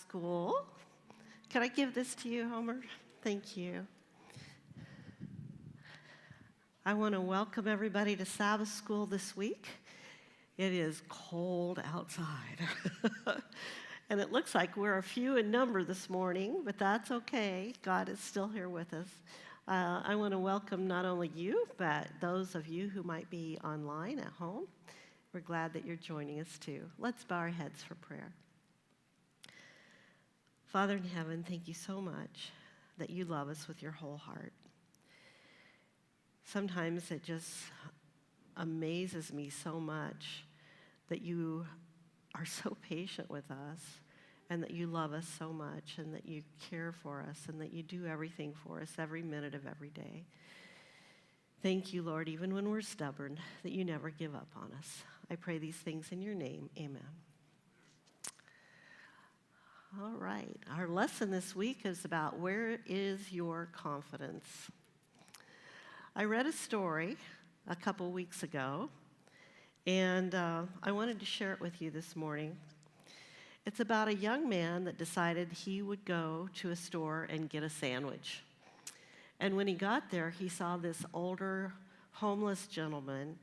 School. Can I give this to you, Homer? Thank you. I want to welcome everybody to Sabbath School this week. It is cold outside. And it looks like we're a few in number this morning, but that's okay. God is still here with us. I want to welcome not only you, but those of you who might be online at home. We're glad that you're joining us too. Let's bow our heads for prayer. Father in heaven, thank you so much that you love us with your whole heart. Sometimes it just amazes me so much that you are so patient with us and that you love us so much and that you care for us and that you do everything for us every minute of every day. Thank you, Lord, even when we're stubborn, that you never give up on us. I pray these things in your name. Amen. All right. Our lesson this week is about where is your confidence? I read a story a couple weeks ago, and I wanted to share it with you this morning. It's about a young man that decided he would go to a store and get a sandwich. And when he got there, he saw this older, homeless gentleman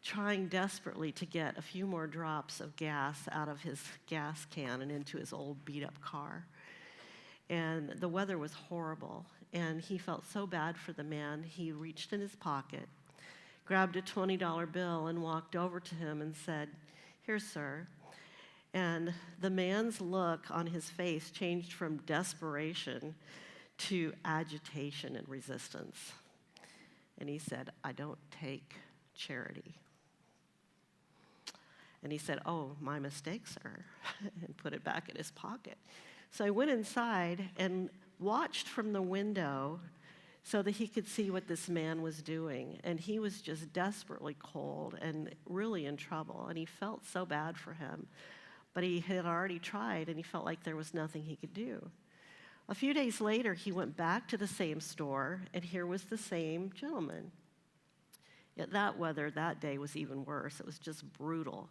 trying desperately to get a few more drops of gas out of his gas can and into his old beat-up car. And the weather was horrible, and he felt so bad for the man. He reached in his pocket, grabbed a $20 bill, and walked over to him and said, "Here, sir." And the man's look on his face changed from desperation to agitation and resistance. And he said, "I don't take charity." And he said, "Oh, my mistake, sir," and put it back in his pocket. So I went inside and watched from the window so that he could see what this man was doing. And he was just desperately cold and really in trouble. And he felt so bad for him. But he had already tried, and he felt like there was nothing he could do. A few days later, he went back to the same store, and here was the same gentleman. Yet that weather that day was even worse. It was just brutal.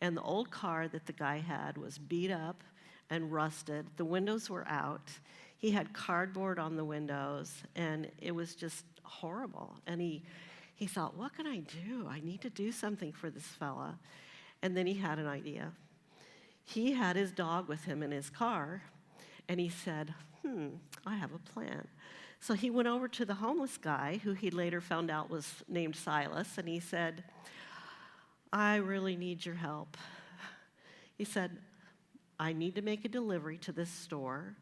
And the old car that the guy had was beat up and rusted. The windows were out. He had cardboard on the windows, and it was just horrible. And he thought, what can I do? I need to do something for this fella. And then he had an idea. He had his dog with him in his car, and he said, I have a plan. So he went over to the homeless guy, who he later found out was named Silas, and he said, "I really need your help." He said, "I need to make a delivery to this store,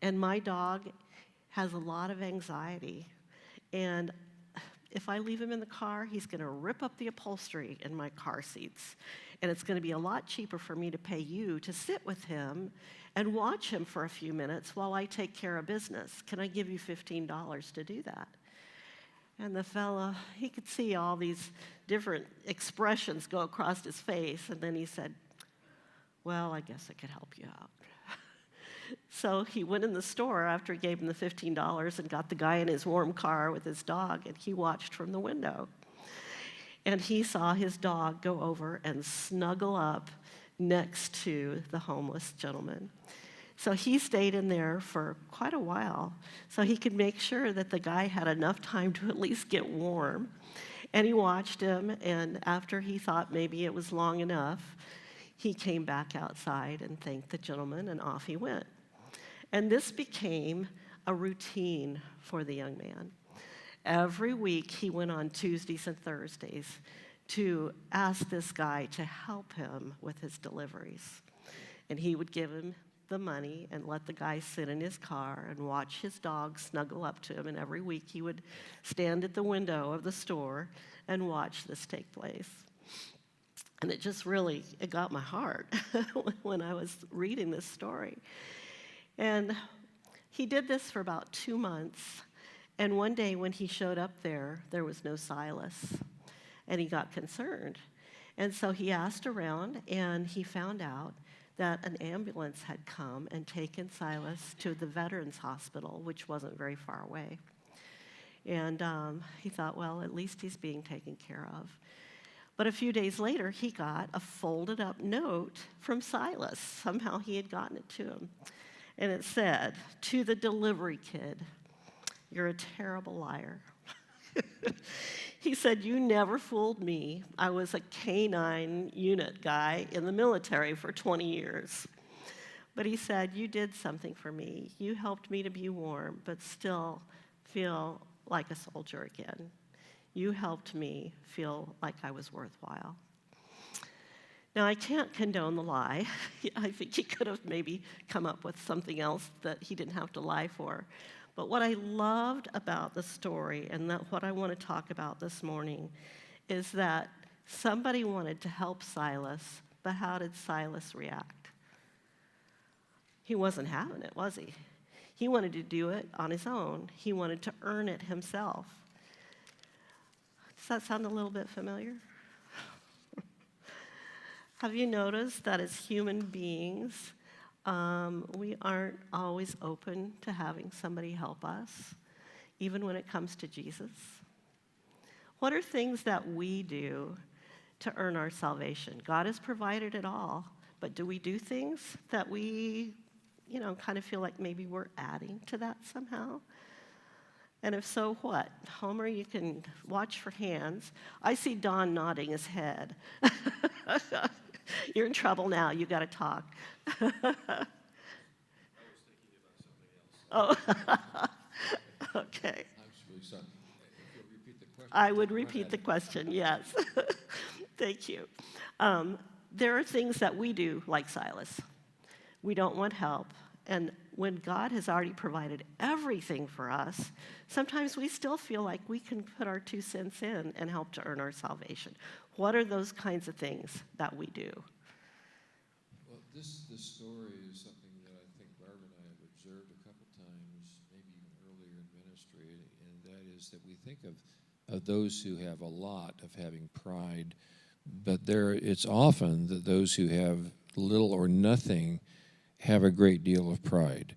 and my dog has a lot of anxiety, and if I leave him in the car, he's going to rip up the upholstery in my car seats, and it's going to be a lot cheaper for me to pay you to sit with him and watch him for a few minutes while I take care of business. Can I give you $15 to do that?" And the fella, he could see all these different expressions go across his face, and then he said, "Well, I guess I could help you out." So he went in the store after he gave him the $15 and got the guy in his warm car with his dog, and he watched from the window. And he saw his dog go over and snuggle up next to the homeless gentleman. So he stayed in there for quite a while so he could make sure that the guy had enough time to at least get warm. And he watched him, and after he thought maybe it was long enough, he came back outside and thanked the gentleman, and off he went. And this became a routine for the young man. Every week he went on Tuesdays and Thursdays to ask this guy to help him with his deliveries. And he would give him the money and let the guy sit in his car and watch his dog snuggle up to him. And every week he would stand at the window of the store and watch this take place. And it just really, it got my heart when I was reading this story. And he did this for about 2 months. And one day when he showed up there was no Silas. And he got concerned. And so he asked around, and he found out that an ambulance had come and taken Silas to the Veterans Hospital, which wasn't very far away. And he thought, well, at least he's being taken care of. But a few days later, he got a folded up note from Silas. Somehow he had gotten it to him. And it said, "To the delivery kid, you're a terrible liar." He said, "You never fooled me. I was a K-9 unit guy in the military for 20 years. But," he said, "you did something for me. You helped me to be warm, but still feel like a soldier again. You helped me feel like I was worthwhile." Now, I can't condone the lie. I think he could have maybe come up with something else that he didn't have to lie for. But what I loved about the story, and what I want to talk about this morning, is that somebody wanted to help Silas, but how did Silas react? He wasn't having it, was he? He wanted to do it on his own. He wanted to earn it himself. Does that sound a little bit familiar? Have you noticed that as human beings, we aren't always open to having somebody help us, even when it comes to Jesus? What are things that we do to earn our salvation? God has provided it all, but do we do things that we, kind of feel like maybe we're adding to that somehow? And if so, what? Homer, you can watch for hands. I see Don nodding his head. You're in trouble now. You got to talk. I was thinking about something else. Oh, okay. I'm really sorry. If you'll repeat the question. I would repeat the question, yes. Thank you. There are things that we do like Silas. We don't want help. And when God has already provided everything for us, sometimes we still feel like we can put our 2 cents in and help to earn our salvation. What are those kinds of things that we do? Well, this story is something that I think Barbara and I have observed a couple times, maybe even earlier in ministry, and that is that we think of those who have a lot of having pride, but it's often that those who have little or nothing have a great deal of pride.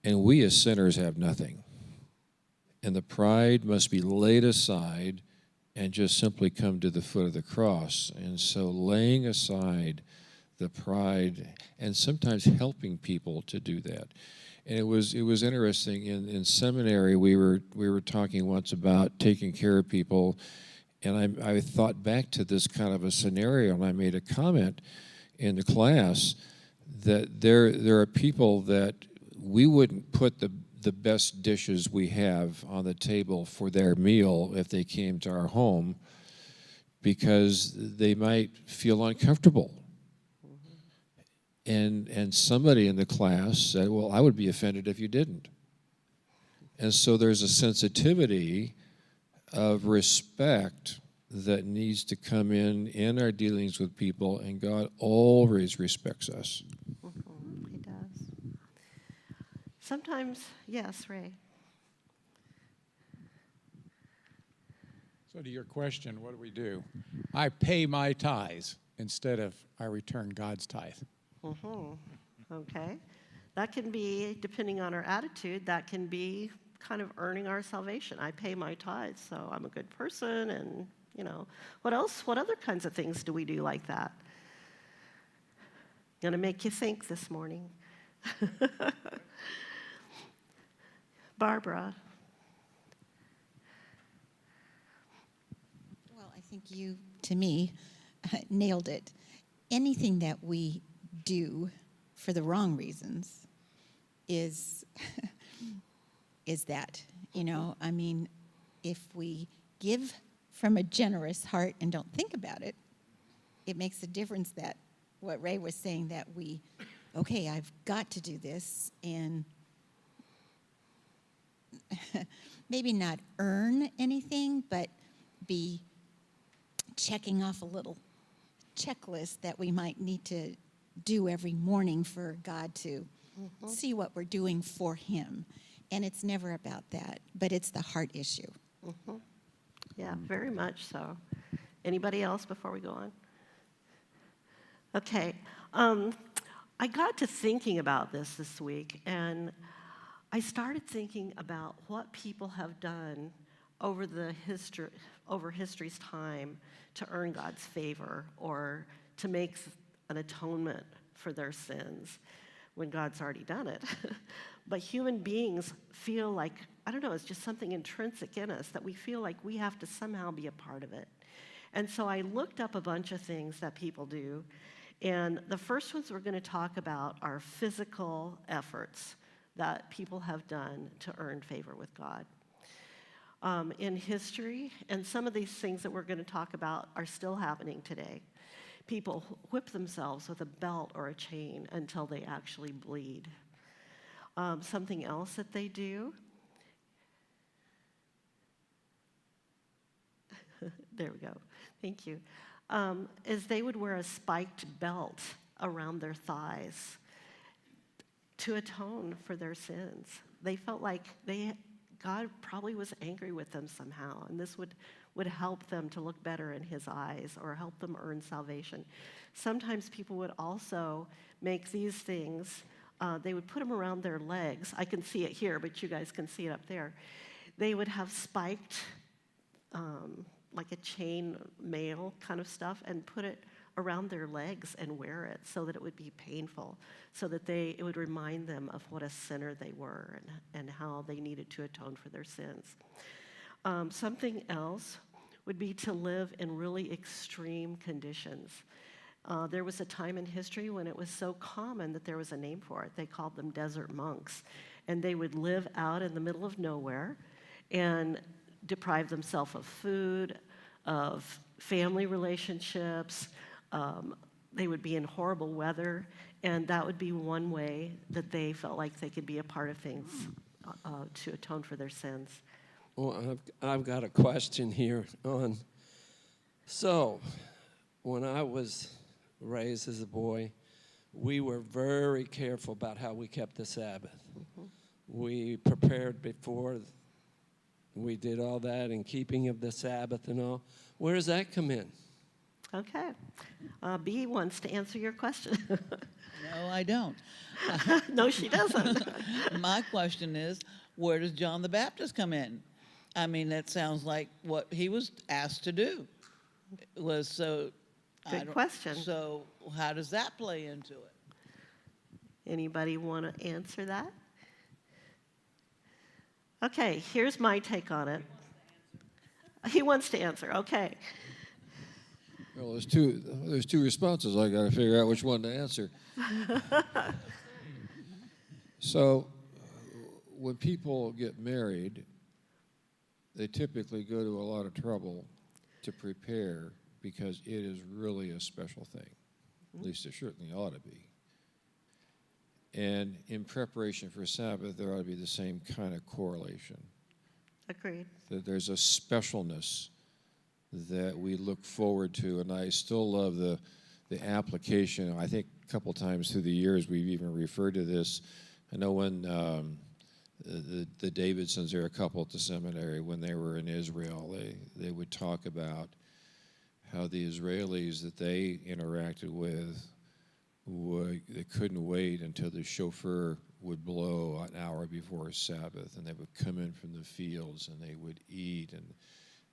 And we as sinners have nothing. And the pride must be laid aside and just simply come to the foot of the cross. And so laying aside the pride and sometimes helping people to do that. And it was interesting. In seminary, we were talking once about taking care of people, and I thought back to this kind of a scenario, and I made a comment in the class that there are people that we wouldn't put the best dishes we have on the table for their meal if they came to our home, because they might feel uncomfortable. And somebody in the class said, "Well, I would be offended if you didn't." And so there's a sensitivity of respect that needs to come in our dealings with people, and God always respects us. He does. Sometimes, yes, Ray. So to your question, what do? I pay my tithes instead of I return God's tithe. Okay. That can be, depending on our attitude, that can be kind of earning our salvation. I pay my tithes, so I'm a good person, and what else? What other kinds of things do we do like that? Going to make you think this morning. Barbara. Well, I think you, to me, nailed it. Anything that we do for the wrong reasons is that, I mean, if we give from a generous heart and don't think about it, it makes a difference that what Ray was saying, that okay, I've got to do this, and maybe not earn anything, but be checking off a little checklist that we might need to do every morning for God to see what we're doing for Him. And it's never about that, but it's the heart issue. Yeah, very much so. Anybody else before we go on? Okay. I got to thinking about this week, and I started thinking about what people have done over the history, over history's time to earn God's favor or to make an atonement for their sins when God's already done it. But human beings feel like, I don't know, it's just something intrinsic in us that we feel like we have to somehow be a part of it. And so I looked up a bunch of things that people do. And the first ones we're going to talk about are physical efforts that people have done to earn favor with God. In history, and some of these things that we're going to talk about are still happening today. People whip themselves with a belt or a chain until they actually bleed. Something else that they do, there we go, thank you, is they would wear a spiked belt around their thighs to atone for their sins. They felt like God probably was angry with them somehow, and this would help them to look better in his eyes or help them earn salvation. Sometimes people would also make these things, they would put them around their legs. I can see it here, but you guys can see it up there. They would have spiked, like a chain mail kind of stuff, and put it around their legs and wear it so that it would be painful, so that it would remind them of what a sinner they were and how they needed to atone for their sins. Something else would be to live in really extreme conditions. There was a time in history when it was so common that there was a name for it. They called them desert monks. And they would live out in the middle of nowhere and deprive themselves of food, of family relationships. They would be in horrible weather, and that would be one way that they felt like they could be a part of things to atone for their sins. Well, I've got a question here on. So, when I was raised as a boy, we were very careful about how we kept the Sabbath. Mm-hmm. We prepared before. We did all that in keeping of the Sabbath and all. Where does that come in? Okay. B wants to answer your question. No, I don't. No, she doesn't. My question is, where does John the Baptist come in? I mean, that sounds like what he was asked to do. Was so. Good question. So, how does that play into it? Anybody want to answer that? Okay, here's my take on it. He wants to answer. Okay. Well, there's two responses. I got to figure out which one to answer. So, when people get married, they typically go to a lot of trouble to prepare because it is really a special thing. At least it certainly ought to be. And in preparation for Sabbath, there ought to be the same kind of correlation. Agreed. That there's a specialness that we look forward to, and I still love the application. I think a couple times through the years we've even referred to this. I know when the Davidsons, there are a couple at the seminary, when they were in Israel, they would talk about how the Israelis that they interacted with, they couldn't wait until the chauffeur would blow an hour before Sabbath, and they would come in from the fields, and they would eat, and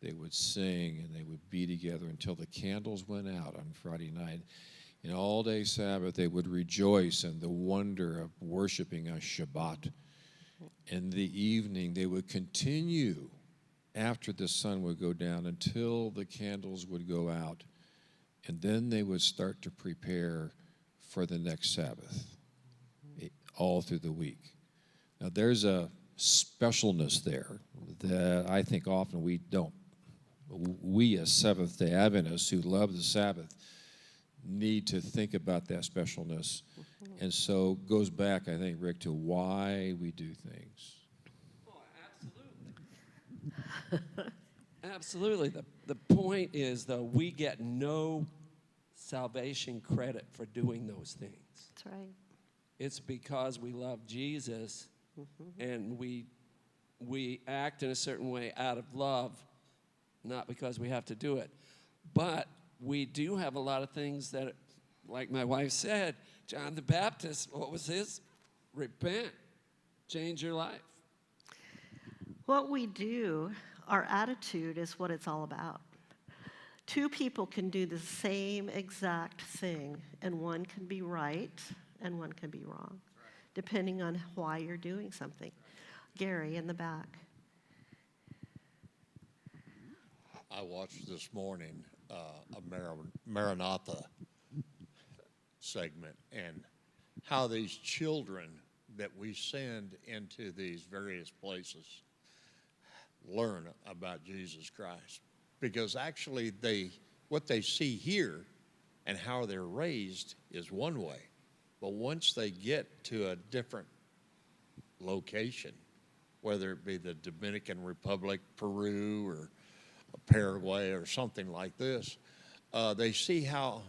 they would sing, and they would be together until the candles went out on Friday night. And all day Sabbath, they would rejoice in the wonder of worshiping on Shabbat. In the evening, they would continue after the sun would go down until the candles would go out. And then they would start to prepare for the next Sabbath, all through the week. Now, there's a specialness there that I think often we don't. We as Seventh-day Adventists who love the Sabbath need to think about that specialness. And so it goes back, I think, Rick, to why we do things. Oh, absolutely. Absolutely. The point is, though, we get no salvation credit for doing those things. That's right. It's because we love Jesus and we act in a certain way out of love, not because we have to do it. But we do have a lot of things that, like my wife said, John the Baptist, what was his? Repent. Change your life. What we do our attitude is what it's all about. Two people can do the same exact thing, and one can be right and one can be wrong, depending on why you're doing something. Gary in the back. I watched this morning a Maranatha segment and how these children that we send into these various places learn about Jesus Christ. Because actually what they see here and how they're raised is one way. But once they get to a different location, whether it be the Dominican Republic, Peru, or Paraguay, or something like this, they see how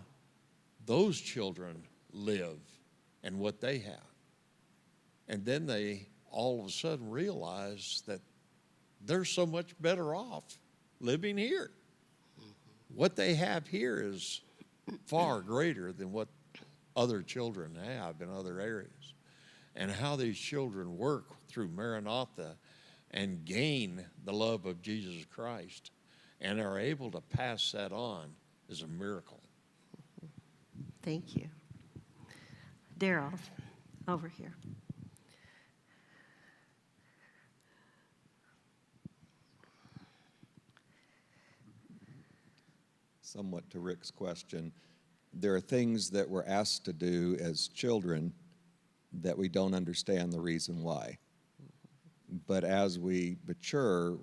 those children live and what they have. And then they all of a sudden realize that they're so much better off living here. What they have here is far greater than what other children have in other areas. And how these children work through Maranatha and gain the love of Jesus Christ and are able to pass that on is a miracle. Thank you. Daryl, over here. Somewhat to Rick's question, there are things that we're asked to do as children that we don't understand the reason why. But as we mature,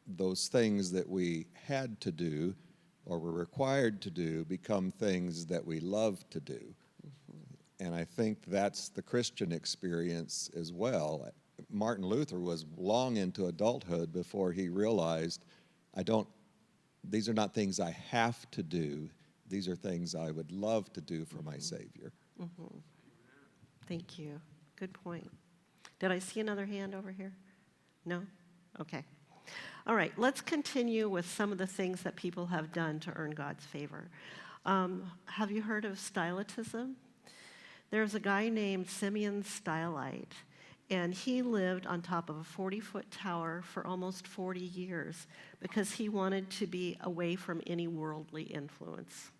those things that we had to do or were required to do become things that we love to do. And I think that's the Christian experience as well. Martin Luther was long into adulthood before he realized, these are not things I have to do. These are things I would love to do for my Savior. Mm-hmm. Thank you. Good point. Did I see another hand over here? No? Okay. All right, let's continue with some of the things that people have done to earn God's favor. Have you heard of stylitism? There's a guy named Simeon Stylite, and he lived on top of a 40-foot tower for almost 40 years because he wanted to be away from any worldly influence.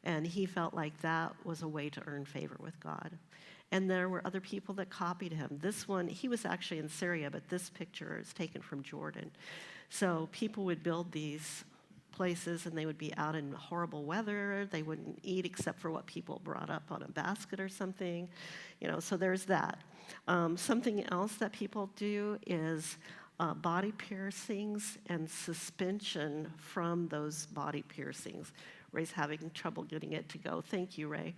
And he felt like that was a way to earn favor with God. And there were other people that copied him. This one, he was actually in Syria, but this picture is taken from Jordan. So people would build these places, and they would be out in horrible weather. They wouldn't eat except for what people brought up on a basket or something. So there's that. Something else that people do is body piercings and suspension from those body piercings. Ray's having trouble getting it to go. Thank you, Ray.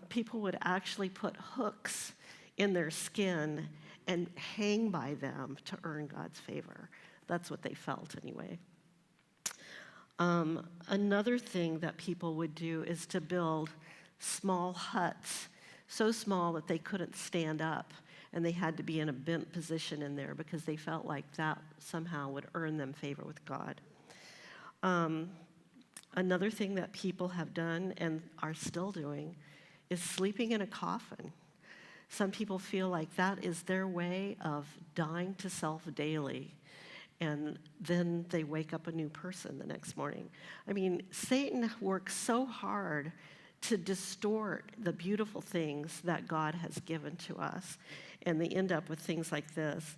People would actually put hooks in their skin and hang by them to earn God's favor. That's what they felt anyway. Another thing that people would do is to build small huts, so small that they couldn't stand up, and they had to be in a bent position in there because they felt like that somehow would earn them favor with God. Another thing that people have done and are still doing is sleeping in a coffin. Some people feel like that is their way of dying to self daily, and then they wake up a new person the next morning. I mean, Satan works so hard to distort the beautiful things that God has given to us, and they end up with things like this.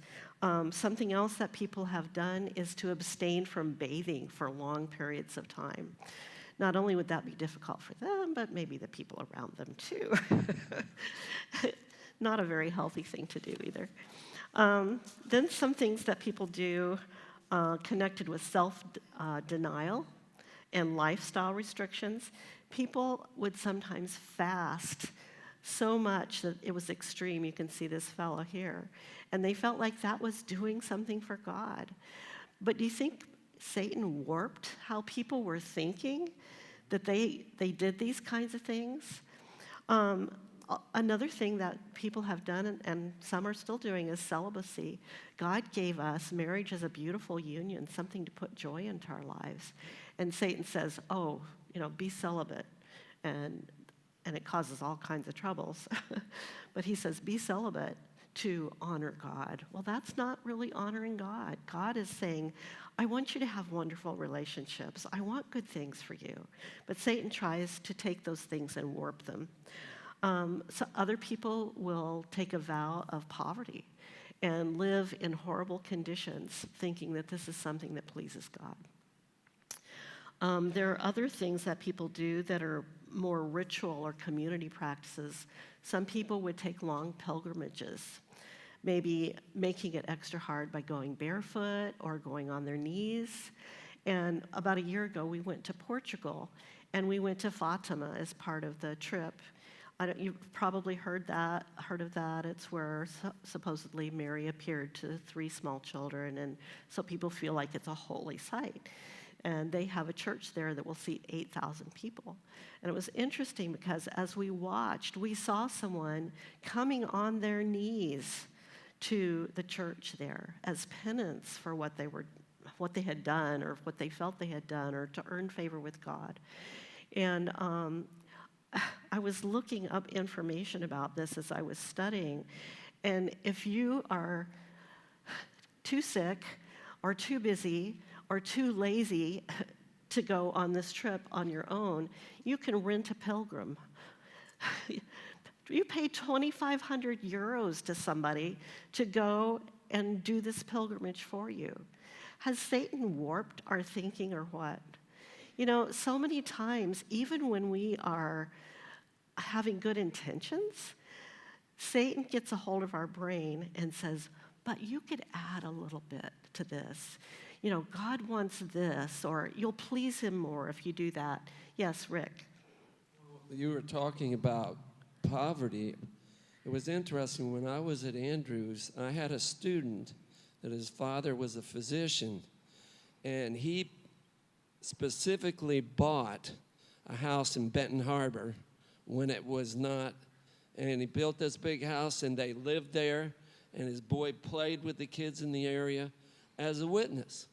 Something else that people have done is to abstain from bathing for long periods of time. Not only would that be difficult for them, but maybe the people around them too. Not a very healthy thing to do either. Then some things that people do connected with self-denial and lifestyle restrictions. People would sometimes fast so much that it was extreme. You can see this fellow here. And they felt like that was doing something for God. But do you think Satan warped how people were thinking, that they did these kinds of things? Another thing that people have done, and some are still doing, is celibacy. God gave us marriage as a beautiful union, something to put joy into our lives. And Satan says, be celibate. And it causes all kinds of troubles. But he says, be celibate. to honor God. Well, that's not really honoring God. God is saying, I want you to have wonderful relationships. I want good things for you. But Satan tries to take those things and warp them. So other people will take a vow of poverty and live in horrible conditions, thinking that this is something that pleases God. There are other things that people do that are more ritual or community practices. Some people would take long pilgrimages, maybe making it extra hard by going barefoot or going on their knees. And about a year ago, we went to Portugal, and we went to Fatima as part of the trip. You've probably heard of that. It's where supposedly Mary appeared to 3 small children, and so people feel like it's a holy site. And they have a church there that will seat 8,000 people. And it was interesting because as we watched, we saw someone coming on their knees to the church there as penance for what they had done, or what they felt they had done, or to earn favor with God. And I was looking up information about this as I was studying. And if you are too sick or too busy or too lazy to go on this trip on your own, you can rent a pilgrim. You pay 2,500 euros to somebody to go and do this pilgrimage for you. Has Satan warped our thinking or what? You know, so many times, even when we are having good intentions, Satan gets a hold of our brain and says, but you could add a little bit to this. You know, God wants this, or you'll please him more if you do that. Yes, Rick. You were talking about poverty. It was interesting. When I was at Andrews, I had a student that his father was a physician, and he specifically bought a house in Benton Harbor when it was not, and he built this big house, and they lived there, and his boy played with the kids in the area as a witness.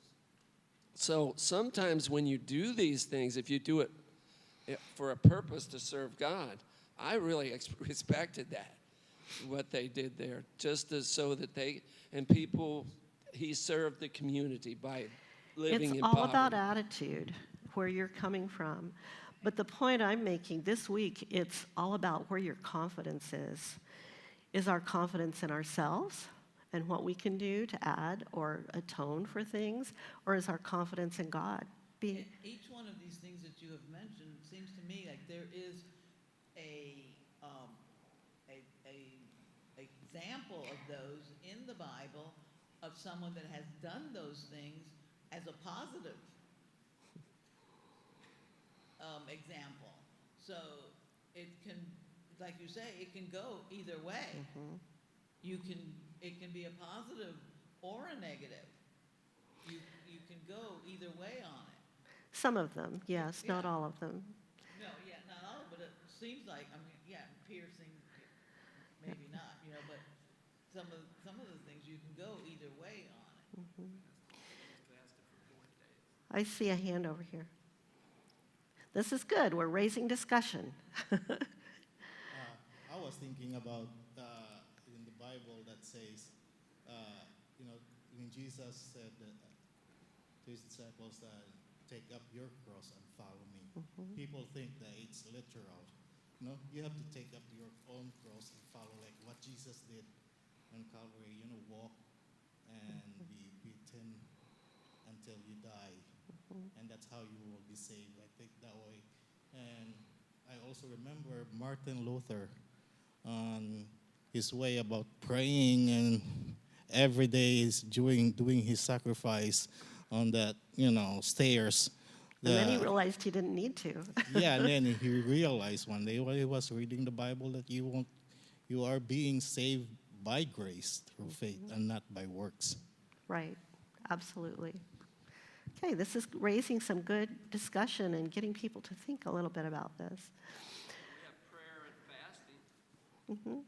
So sometimes when you do these things, if you do it for a purpose to serve God, I really respected that, what they did there, just as so that they, and people, he served the community by living in poverty. It's all about attitude, where you're coming from. But the point I'm making this week, it's all about where your confidence is. Is our confidence in ourselves and what we can do to add or atone for things, or is our confidence in God? Each one of these things that you have mentioned seems to me like there is a example of those in the Bible of someone that has done those things as a positive example. So it can, like you say, it can go either way. Mm-hmm. It can be a positive or a negative. You can go either way on it. Some of them, yes, not all of them. No, yeah, not all, but it seems like, I mean, yeah, piercing, maybe not, you know, but some of the things you can go either way on it. Mm-hmm. I see a hand over here. This is good. We're raising discussion. I was thinking about in the Bible that says, you know, when Jesus said to his disciples, take up your cross and follow me. Mm-hmm. People think that it's literal. No, you have to take up your own cross and follow, like what Jesus did on Calvary. You know, walk and be beaten until you die. And that's how you will be saved. I think that way. And I also remember Martin Luther on his way about praying, and every day is doing his sacrifice on that, you know, stairs. And then he realized he didn't need to. Yeah, and then he realized one day while he was reading the Bible that you are being saved by grace through faith and not by works. Right, absolutely. Okay, this is raising some good discussion and getting people to think a little bit about this. We have prayer and fasting. Mm-hmm.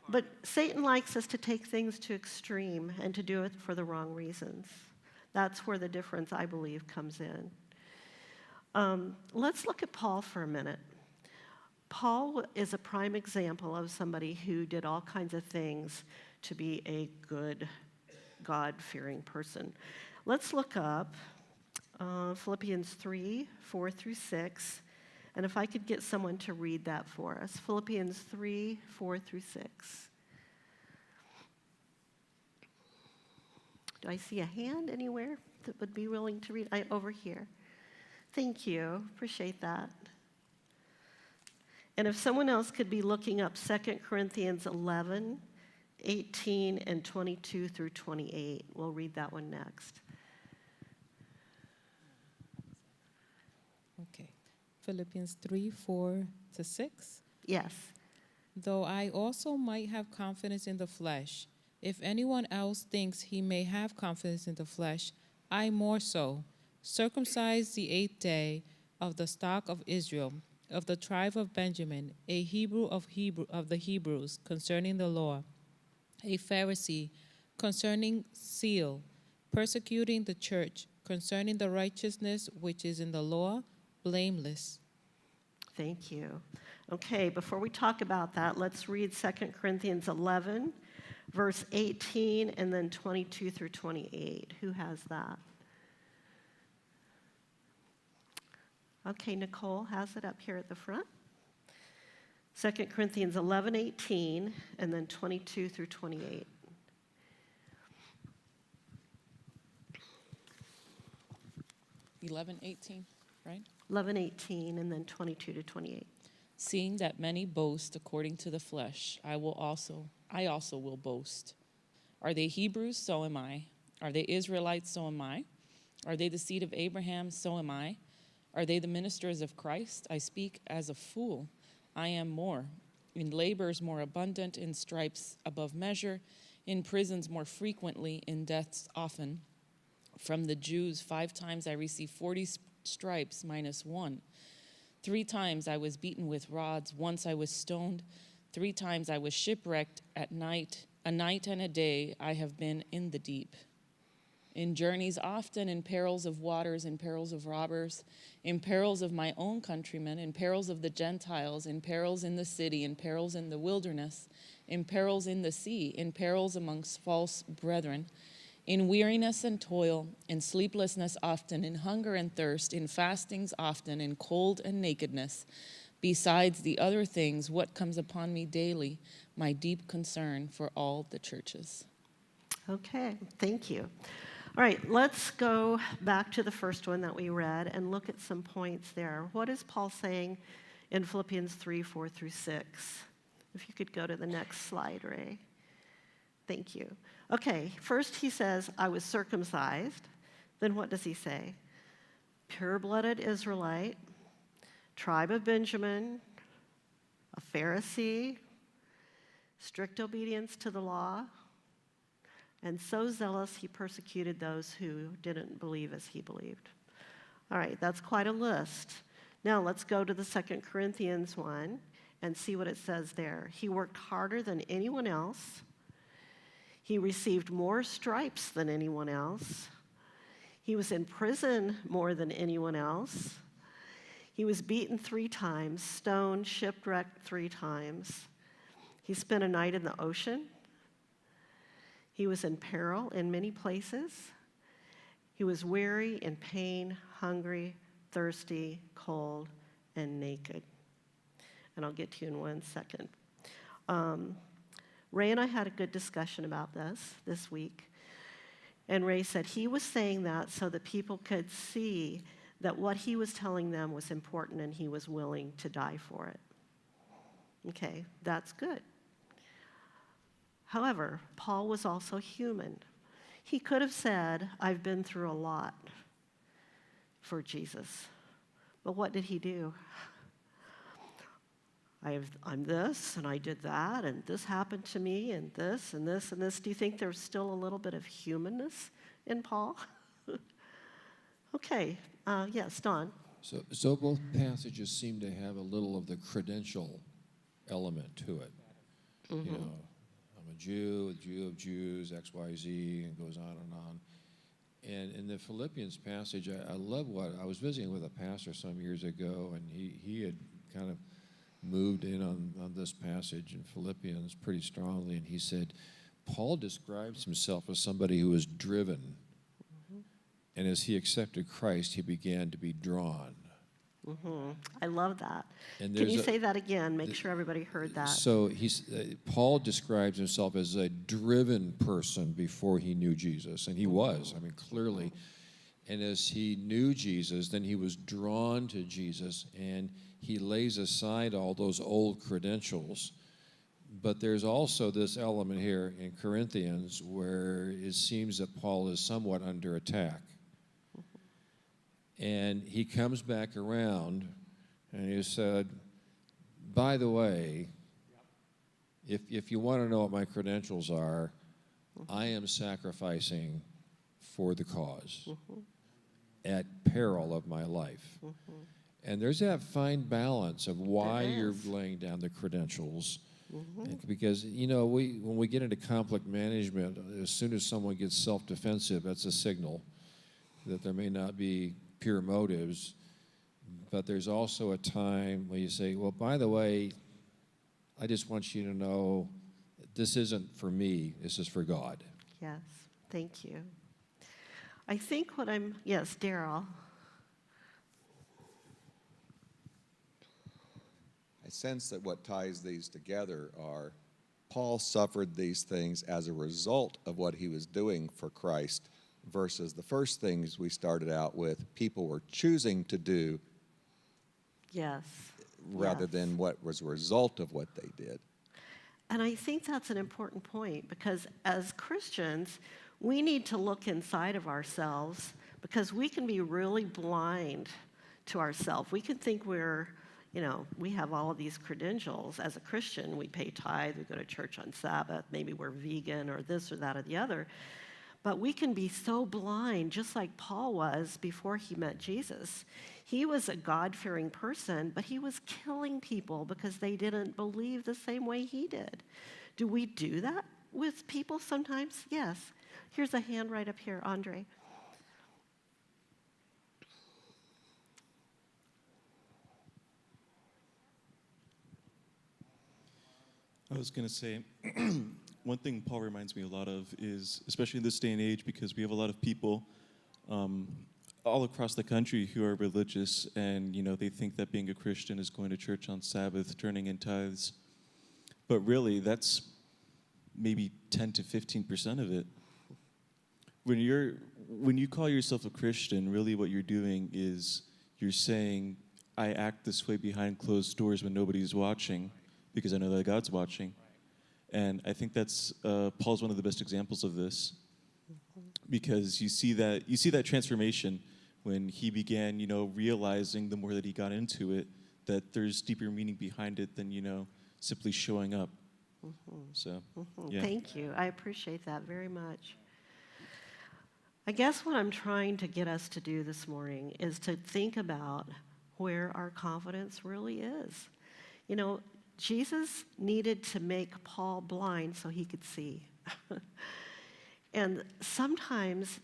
But Satan likes us to take things to extreme and to do it for the wrong reasons. That's where the difference, I believe, comes in. Let's look at Paul for a minute. Paul is a prime example of somebody who did all kinds of things to be a good, God-fearing person. Let's look up Philippians 3, 4 through 6. And if I could get someone to read that for us. Philippians 3, 4 through 6. Do I see a hand anywhere that would be willing to read? Over here. Thank you. Appreciate that. And if someone else could be looking up 2 Corinthians 11, 18, and 22 through 28. We'll read that one next. Okay. Philippians 3, 4 to 6. Yes. Though I also might have confidence in the flesh, if anyone else thinks he may have confidence in the flesh, I more so, circumcised the 8th day, of the stock of Israel, of the tribe of Benjamin, a Hebrew of the Hebrews, concerning the law, a Pharisee, concerning zeal, persecuting the church, concerning the righteousness which is in the law, blameless. Thank you. Okay, before we talk about that, let's read 2 Corinthians 11, verse 18, and then 22 through 28. Who has that? Okay, Nicole has it up here at the front. 2 Corinthians 11, 18, and then 22 through 28. (11, 18), right? 11, 18, and then 22 to 28. Seeing that many boast according to the flesh, I also will boast. Are they Hebrews? So am I. Are they Israelites? So am I. Are they the seed of Abraham? So am I. Are they the ministers of Christ? I speak as a fool. I am more. In labors more abundant, in stripes above measure, in prisons more frequently, in deaths often. From the Jews 5 times I received 40 stripes minus 1. 3 times I was beaten with rods. Once I was stoned. 3 times I was shipwrecked at night. A night and a day I have been in the deep. In journeys often, in perils of waters, in perils of robbers, in perils of my own countrymen, in perils of the Gentiles, in perils in the city, in perils in the wilderness, in perils in the sea, in perils amongst false brethren, in weariness and toil, in sleeplessness often, in hunger and thirst, in fastings often, in cold and nakedness. Besides the other things, what comes upon me daily, my deep concern for all the churches. Okay, thank you. All right, let's go back to the first one that we read and look at some points there. What is Paul saying in Philippians 3, 4 through 6? If you could go to the next slide, Ray. Thank you. Okay, first he says, I was circumcised. Then what does he say? Pure-blooded Israelite, tribe of Benjamin, a Pharisee, strict obedience to the law, and so zealous he persecuted those who didn't believe as he believed. All right, that's quite a list. Now let's go to the 2 Corinthians one and see what it says there. He worked harder than anyone else. He received more stripes than anyone else. He was in prison more than anyone else. He was beaten 3 times, stoned, shipwrecked 3 times. He spent a night in the ocean. He was in peril in many places. He was weary, in pain, hungry, thirsty, cold, and naked. And I'll get to you in 1 second. Ray and I had a good discussion about this week. And Ray said he was saying that so that people could see that what he was telling them was important and he was willing to die for it. Okay, that's good. However, Paul was also human. He could have said, I've been through a lot for Jesus. But what did he do? I'm this, and I did that, and this happened to me, and this, and this, and this. Do you think there's still a little bit of humanness in Paul? Okay, yes, Don. So both passages seem to have a little of the credential element to it. Mm-hmm. You know, I'm a Jew of Jews, XYZ, and goes on and on. And in the Philippians passage, I love what, I was visiting with a pastor some years ago, and he had kind of moved in on this passage in Philippians pretty strongly, and he said, Paul describes himself as somebody who was driven. And as he accepted Christ, he began to be drawn. I love that. And Can there's you a- say that again? Make sure everybody heard that. So Paul describes himself as a driven person before he knew Jesus, and he was. I mean, clearly. And as he knew Jesus, then he was drawn to Jesus, and he lays aside all those old credentials. But there's also this element here in Corinthians where it seems that Paul is somewhat under attack. And he comes back around and he said, by the way, if you want to know what my credentials are, I am sacrificing for the cause at peril of my life. And there's that fine balance of why you're laying down the credentials. Because, you know, when we get into conflict management, as soon as someone gets self-defensive, that's a signal that there may not be pure motives. But there's also a time where you say, well, by the way, I just want you to know this isn't for me, this is for God. Yes, thank you. I think yes, Daryl. I sense that what ties these together are Paul suffered these things as a result of what he was doing for Christ versus the first things we started out with, people were choosing to do Yes. rather yes. than what was a result of what they did. And I think that's an important point because as Christians, we need to look inside of ourselves because we can be really blind to ourselves. We can think we have all of these credentials. As a Christian, we pay tithe, we go to church on Sabbath, maybe we're vegan or this or that or the other. But we can be so blind, just like Paul was before he met Jesus. He was a God-fearing person, but he was killing people because they didn't believe the same way he did. Do we do that with people sometimes? Yes. Here's a hand right up here, Andre. I was going to say, one thing Paul reminds me a lot of is, especially in this day and age, because we have a lot of people all across the country who are religious, and they think that being a Christian is going to church on Sabbath, turning in tithes. But really, that's maybe 10 to 15% of it. When you call yourself a Christian, really what you're doing is you're saying, I act this way behind closed doors when nobody's watching, because I know that God's watching. And I think that's Paul's one of the best examples of this, because you see that transformation when he began, realizing the more that he got into it, that there's deeper meaning behind it than, simply showing up. So, yeah. Thank you. I appreciate that very much. I guess what I'm trying to get us to do this morning is to think about where our confidence really is. Jesus needed to make Paul blind so he could see. And sometimes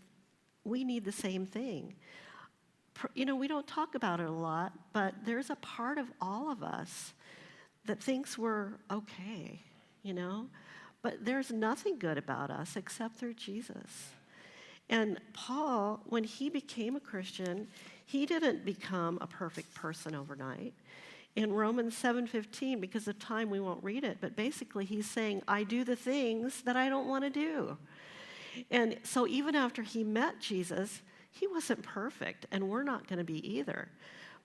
we need the same thing. We don't talk about it a lot, but there's a part of all of us that thinks we're okay, But there's nothing good about us except through Jesus. And Paul, when he became a Christian, he didn't become a perfect person overnight. In Romans 7:15, because of time we won't read it, but basically he's saying, I do the things that I don't want to do. And so even after he met Jesus, he wasn't perfect, and we're not going to be either.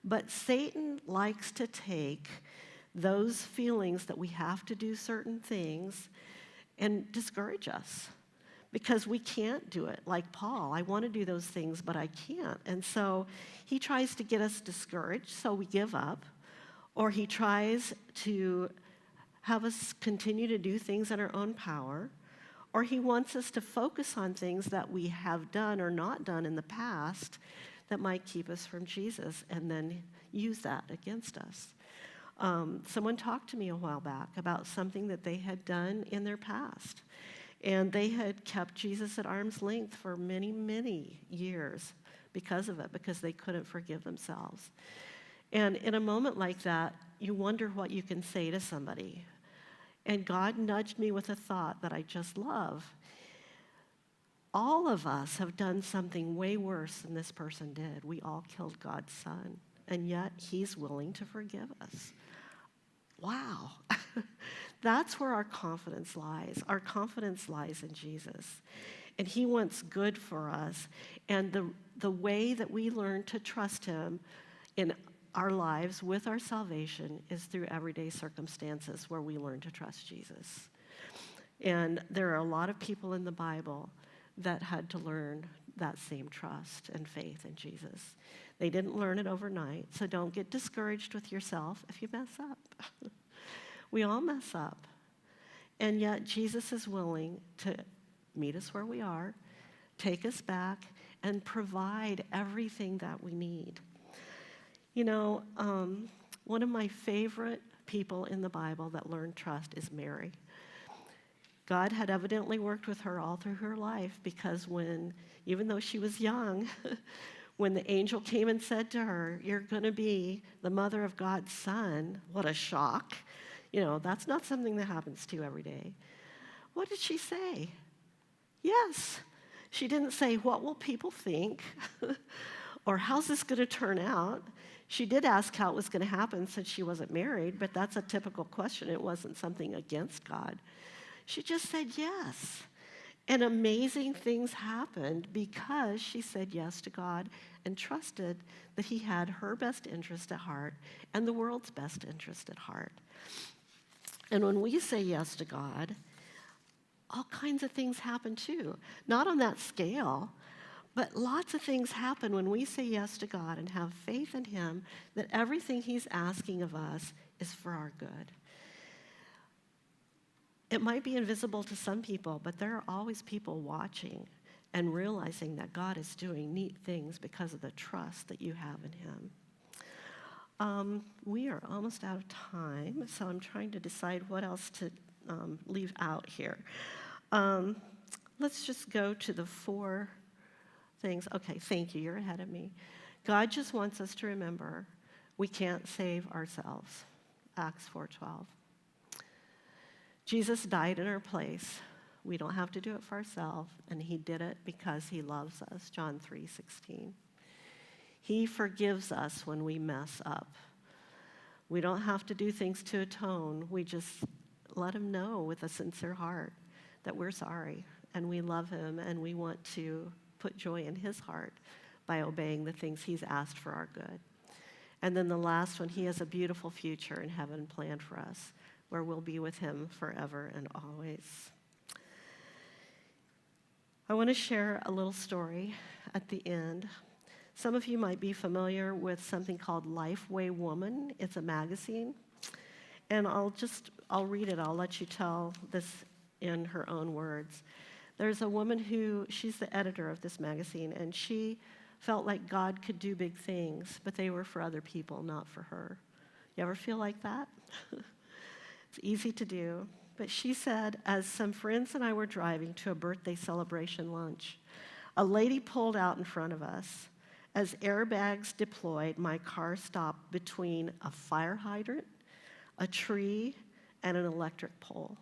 But Satan likes to take those feelings that we have to do certain things and discourage us because we can't do it. Like Paul, I want to do those things, but I can't. And so he tries to get us discouraged, so we give up. Or he tries to have us continue to do things in our own power. Or he wants us to focus on things that we have done or not done in the past that might keep us from Jesus and then use that against us. Someone talked to me a while back about something that they had done in their past. And they had kept Jesus at arm's length for many, many years because of it, because they couldn't forgive themselves. And in a moment like that, you wonder what you can say to somebody. And God nudged me with a thought that I just love. All of us have done something way worse than this person did. We all killed God's son, and yet he's willing to forgive us. Wow. That's where our confidence lies. Our confidence lies in Jesus. And he wants good for us. And the way that we learn to trust him in our lives with our salvation is through everyday circumstances where we learn to trust Jesus. And there are a lot of people in the Bible that had to learn that same trust and faith in Jesus. They didn't learn it overnight, so don't get discouraged with yourself if you mess up. We all mess up. And yet Jesus is willing to meet us where we are, take us back, and provide everything that we need. You know, one of my favorite people in the Bible that learned trust is Mary. God had evidently worked with her all through her life, because even though she was young, when the angel came and said to her, "You're going to be the mother of God's son," what a shock. You know, that's not something that happens to you every day. What did she say? Yes. She didn't say, "What will people think?" or "How's this going to turn out?" She did ask how it was going to happen since she wasn't married, but that's a typical question. It wasn't something against God. She just said yes. And amazing things happened because she said yes to God and trusted that he had her best interest at heart and the world's best interest at heart. And when we say yes to God, all kinds of things happen too. Not on that scale, but lots of things happen when we say yes to God and have faith in him that everything he's asking of us is for our good. It might be invisible to some people, but there are always people watching and realizing that God is doing neat things because of the trust that you have in him. We are almost out of time, so I'm trying to decide what else to leave out here. Let's just go to the 4 things. Okay, thank you. You're ahead of me. God just wants us to remember we can't save ourselves. Acts 4:12. Jesus died in our place. We don't have to do it for ourselves, and he did it because he loves us. John 3:16. He forgives us when we mess up. We don't have to do things to atone. We just let him know with a sincere heart that we're sorry, and we love him, and we want to put joy in his heart by obeying the things he's asked for our good. And then the last one, he has a beautiful future in heaven planned for us, where we'll be with him forever and always. I want to share a little story at the end. Some of you might be familiar with something called Lifeway Woman. It's a magazine. And I'll read it. I'll let you tell this in her own words. There's a woman she's the editor of this magazine, and she felt like God could do big things, but they were for other people, not for her. You ever feel like that? It's easy to do. But she said, as some friends and I were driving to a birthday celebration lunch, a lady pulled out in front of us. As airbags deployed, my car stopped between a fire hydrant, a tree, and an electric pole.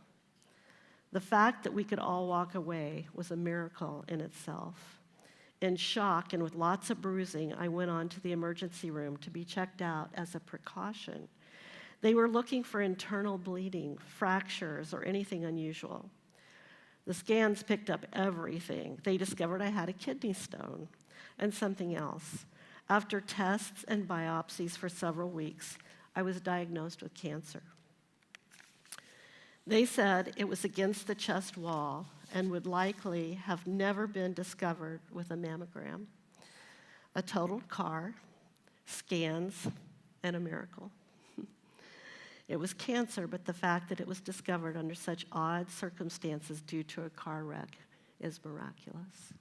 The fact that we could all walk away was a miracle in itself. In shock and with lots of bruising, I went on to the emergency room to be checked out as a precaution. They were looking for internal bleeding, fractures, or anything unusual. The scans picked up everything. They discovered I had a kidney stone and something else. After tests and biopsies for several weeks, I was diagnosed with cancer. They said it was against the chest wall and would likely have never been discovered with a mammogram. A totaled car, scans, and a miracle. It was cancer, but the fact that it was discovered under such odd circumstances due to a car wreck is miraculous.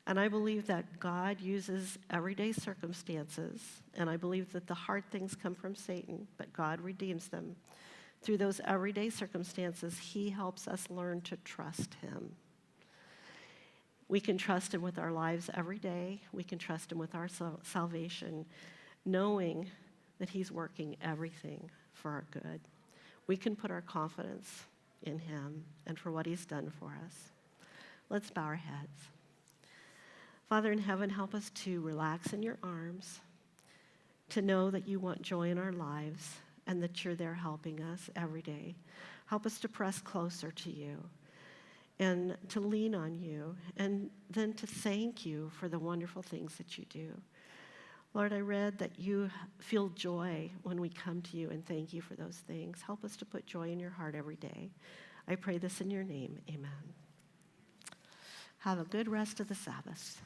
And I believe that God uses everyday circumstances, and I believe that the hard things come from Satan, but God redeems them. Through those everyday circumstances, he helps us learn to trust him. We can trust him with our lives every day. We can trust him with our salvation, knowing that he's working everything for our good. we can put our confidence in him and for what he's done for us. Let's bow our heads. Father in heaven, help us to relax in your arms, to know that you want joy in our lives and that you're there helping us every day. Help us to press closer to you and to lean on you, and then to thank you for the wonderful things that you do. Lord, I read that you feel joy when we come to you, and thank you for those things. Help us to put joy in your heart every day. I pray this in your name. Amen. Have a good rest of the Sabbath.